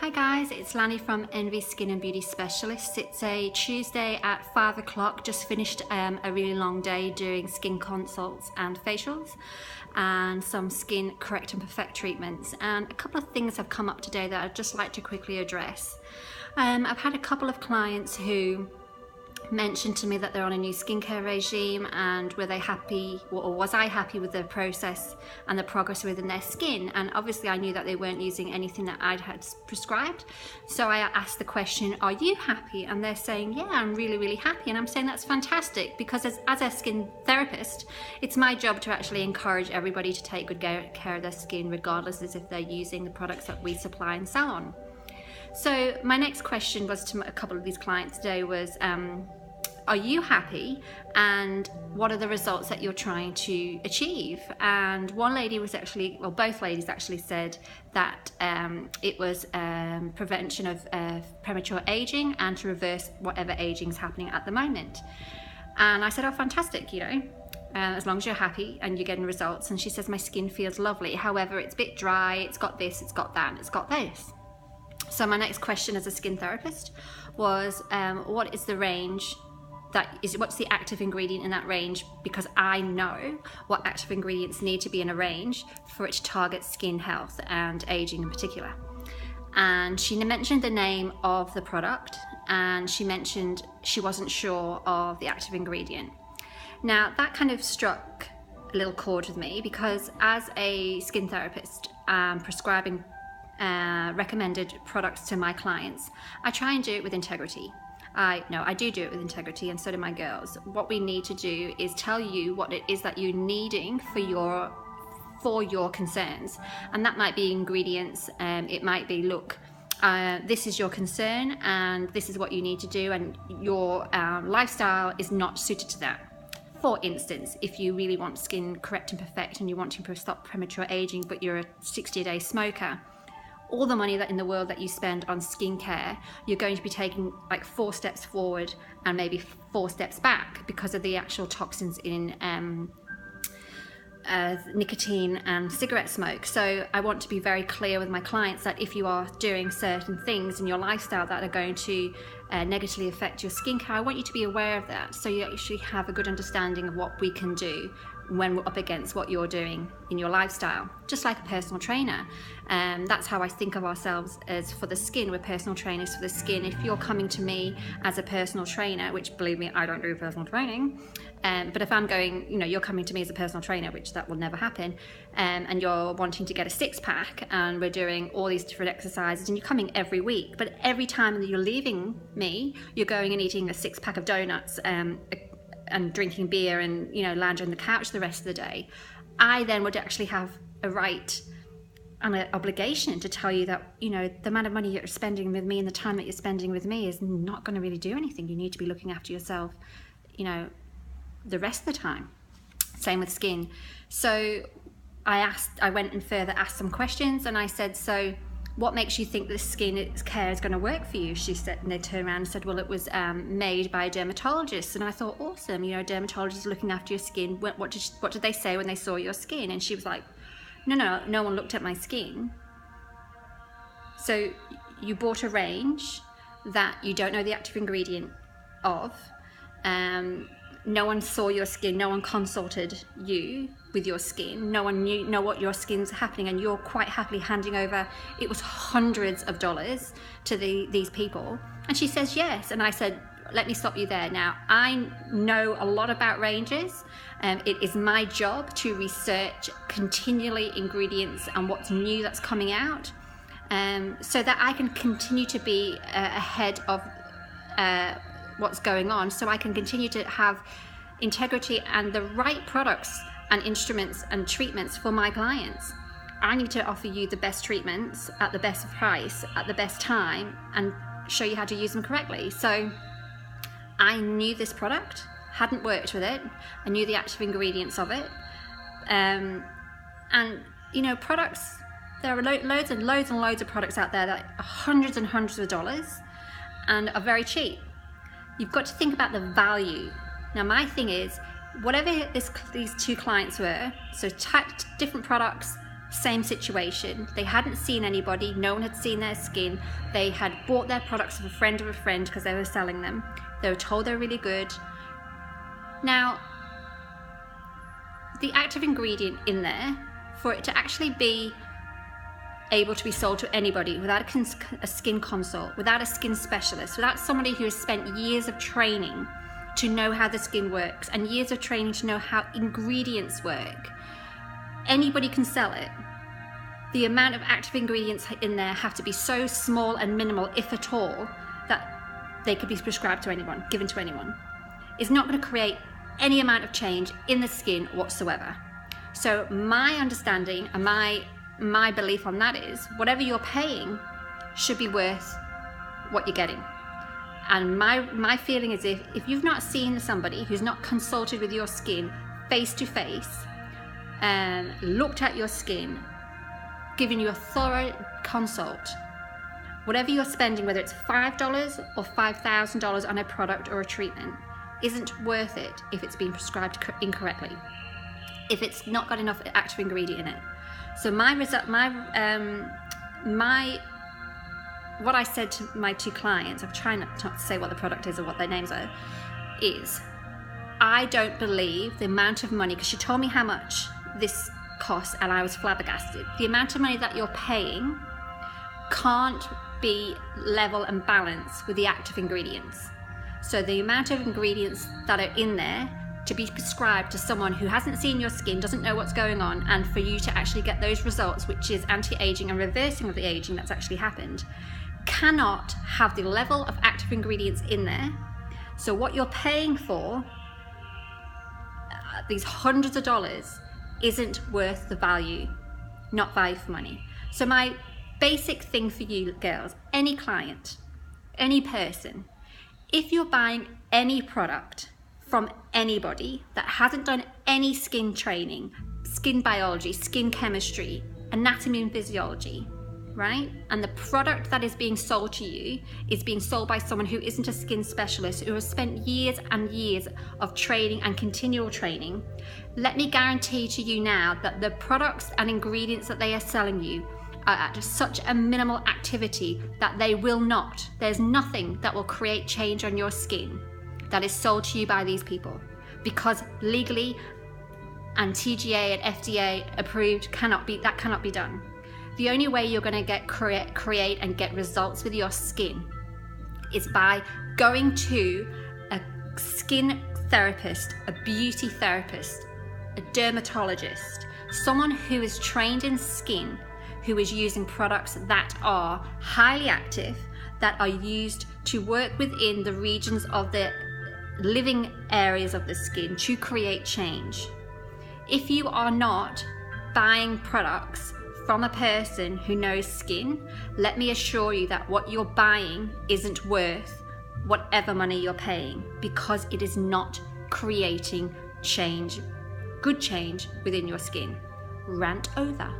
Hi guys, it's Lani from Envy Skin and Beauty Specialists. It's a Tuesday at 5 o'clock. Just finished a really long day doing skin consults and facials and some skin correct and perfect treatments. And a couple of things have come up today that I'd just like to quickly address. I've had a couple of clients who mentioned to me that they're on a new skincare regime, and were they happy, or was I happy with the process and the progress within their skin? And obviously I knew that they weren't using anything that I'd had prescribed, so I asked the question, are you happy? And they're saying, yeah, I'm really happy. And I'm saying that's fantastic, because as a skin therapist, it's my job to actually encourage everybody to take good care of their skin, regardless as if they're using the products that we supply and sell on. So my next question was to a couple of these clients today was, are you happy, and what are the results that you're trying to achieve? And one lady was actually, well, both ladies actually said that it was prevention of premature aging and to reverse whatever aging is happening at the moment. And I said, oh, fantastic, you know, as long as you're happy and you're getting results. And she says, my skin feels lovely. However, it's a bit dry, it's got this, it's got that, and it's got this. So my next question as a skin therapist was, what is the range what's the active ingredient in that range? Because I know what active ingredients need to be in a range for it to target skin health and aging in particular. And she mentioned the name of the product, and she mentioned she wasn't sure of the active ingredient. Now that kind of struck a little chord with me, because as a skin therapist, prescribing recommended products to my clients, I try and do it with integrity. I do it with integrity, and so do my girls. What we need to do is tell you what it is that you're needing for your concerns, and that might be ingredients. It might be, look, this is your concern and this is what you need to do, and your lifestyle is not suited to that. For instance, if you really want skin correct and perfect and you want to stop premature aging, but you're a 60-day smoker, all the money that in the world that you spend on skincare, you're going to be taking like 4 steps forward and maybe 4 steps back because of the actual toxins in nicotine and cigarette smoke. So I want to be very clear with my clients that if you are doing certain things in your lifestyle that are going to negatively affect your skincare, I want you to be aware of that, so you actually have a good understanding of what we can do when we're up against what you're doing in your lifestyle. Just like a personal trainer, that's how I think of ourselves as for the skin. We're personal trainers for the skin. If you're coming to me as a personal trainer, which believe me, I don't do personal training, but if I'm going, you know, you're coming to me as a personal trainer, which that will never happen, and you're wanting to get a 6-pack, and we're doing all these different exercises, and you're coming every week, but every time that you're leaving me, you're going and eating a 6-pack of donuts, and drinking beer, and, you know, lounging on the couch the rest of the day, I then would actually have a right and an obligation to tell you that, you know, the amount of money you're spending with me and the time that you're spending with me is not going to really do anything. You need to be looking after yourself, you know, the rest of the time. Same with skin. So I went and further asked some questions, and I said, so what makes you think this skin care is going to work for you? She said, and they turned around and said, well, it was made by a dermatologist. And I thought, awesome, you know, dermatologists looking after your skin. What did they say when they saw your skin? And she was like, no one looked at my skin. So you bought a range that you don't know the active ingredient of. No one saw your skin, no one consulted you with your skin, no one know what your skin's happening, and you're quite happily handing over, it was hundreds of dollars to these people. And she says yes. And I said, let me stop you there. Now, I know a lot about ranges. It is my job to research continually ingredients and what's new that's coming out, so that I can continue to be ahead of what's going on, so I can continue to have integrity and the right products and instruments and treatments for my clients. I need to offer you the best treatments at the best price at the best time and show you how to use them correctly. So I knew this product, hadn't worked with it, I knew the active ingredients of it, and you know, products, there are loads and loads of products out there that are hundreds and hundreds of dollars and are very cheap. You've got to think about the value. Now my thing is, whatever these 2 clients were, so different products, same situation. They hadn't seen anybody, no one had seen their skin. They had bought their products of a friend because they were selling them. They were told they're really good. Now, the active ingredient in there, for it to actually be able to be sold to anybody without a skin consult, without a skin specialist, without somebody who has spent years of training to know how the skin works and years of training to know how ingredients work, anybody can sell it. The amount of active ingredients in there have to be so small and minimal, if at all, that they could be prescribed to anyone, given to anyone. It's not going to create any amount of change in the skin whatsoever. So my understanding and my belief on that is whatever you're paying should be worth what you're getting. And my feeling is if you've not seen somebody who's not consulted with your skin face to face and looked at your skin, given you a thorough consult, whatever you're spending, whether it's $5 or $5,000 on a product or a treatment, isn't worth it if it's been prescribed incorrectly, if it's not got enough active ingredient in it. So what I said to my two clients, I'm trying not to say what the product is or what their names are, is I don't believe the amount of money, because she told me how much this costs and I was flabbergasted. The amount of money that you're paying can't be level and balanced with the active ingredients. So the amount of ingredients that are in there to be prescribed to someone who hasn't seen your skin, doesn't know what's going on, and for you to actually get those results, which is anti-aging and reversing of the aging that's actually happened, cannot have the level of active ingredients in there. So what you're paying for, these hundreds of dollars, isn't worth the value, not value for money. So my basic thing for you girls, any client, any person, if you're buying any product from anybody that hasn't done any skin training, skin biology, skin chemistry, anatomy and physiology, right? And the product that is being sold to you is being sold by someone who isn't a skin specialist, who has spent years and years of training and continual training, let me guarantee to you now that the products and ingredients that they are selling you are at such a minimal activity that they will not, there's nothing that will create change on your skin that is sold to you by these people, because legally and TGA and FDA approved cannot be done. The only way you're going to create and get results with your skin is by going to a skin therapist, a beauty therapist, a dermatologist, someone who is trained in skin, who is using products that are highly active, that are used to work within the regions of the living areas of the skin to create change. If you are not buying products from a person who knows skin, let me assure you that what you're buying isn't worth whatever money you're paying, because it is not creating change, good change within your skin. Rant over.